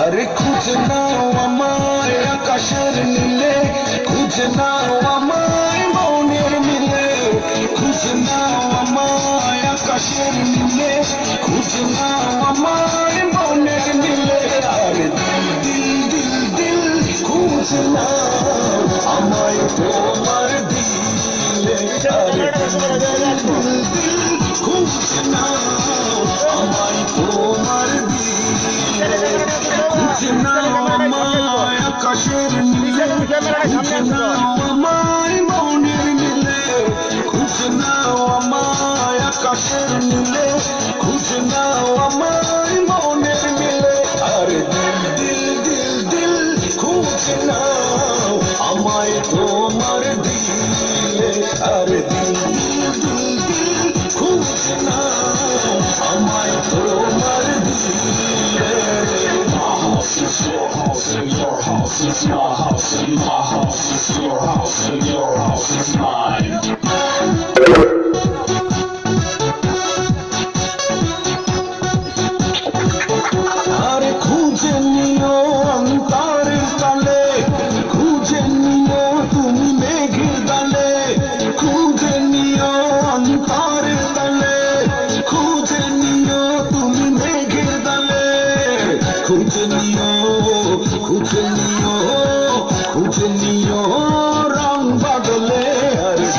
আরে খুঁজে নাও আমায় আকাশের নীলে, খুঁজে নাও আমায় মনের মিলে, খুঁজে নাও আমায় আকাশের নীলে, খুঁজে নাও আমায় মনের মিলে। আরে দিল দিল দিল দিল খুঁজে নাও আমায় তোমার দিলে। আরে দিল দিল দিল দিল খুঁজে নাও আমায় তোমার দিলে। খুঁজে নাও আমায় আকাশের নীলে, খুঁজে নাও আমায় মনের মিলে, খুঁজে নাও আমায় আকাশের নীলে, খুঁজে নাও আমায় মনের মিলে। আরে দিল দিল দিল দিল খুঁজে নাও আমায় তোমার দিলে। আরে দিল দিল দিল দিল খুঁজে নাও আমায় তোমার দিলে। It's your house and your house is my house and my house is your house and your house is mine. আরে খুঁজে নিও অন্তরের তালে, খুঁজে নিও তুমি মেঘের ডালে, খুঁজে নিও অন্তরের তালে, খুঁজে নিও তুমি মেঘের ডালে, খুঁজে নিও, খুঁজে নিও, খুঁজে নিও রং বদলে। আরে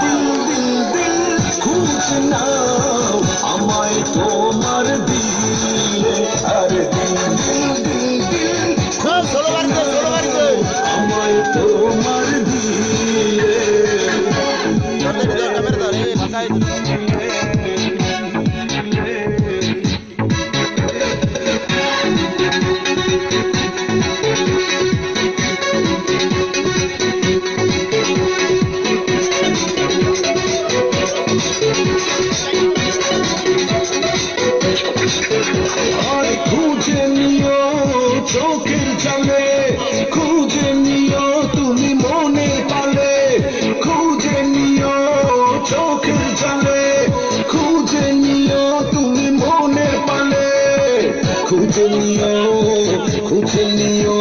দিল দিল দিল খুঁজে নাও আমায় তোমার দিলে। আরে দিল দিল দিল দিল খুঁজে নাও আমায় তোমার দিলে। আর খুঁজে নিও চোখের জলে, খুঁজে নিও তুমি মনে পালে, খুঁজে নিও চোখের জলে, খুঁজে নিও তুমি মনে পালে, খুঁজে নিও, খুঁজে নিও,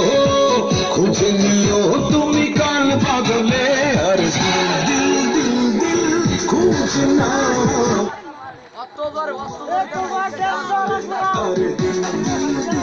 খুঁজে নিও তুমি কাল পাগলে। আর দিল দিল দিল খুঁজে নাও। আরে দিল দিল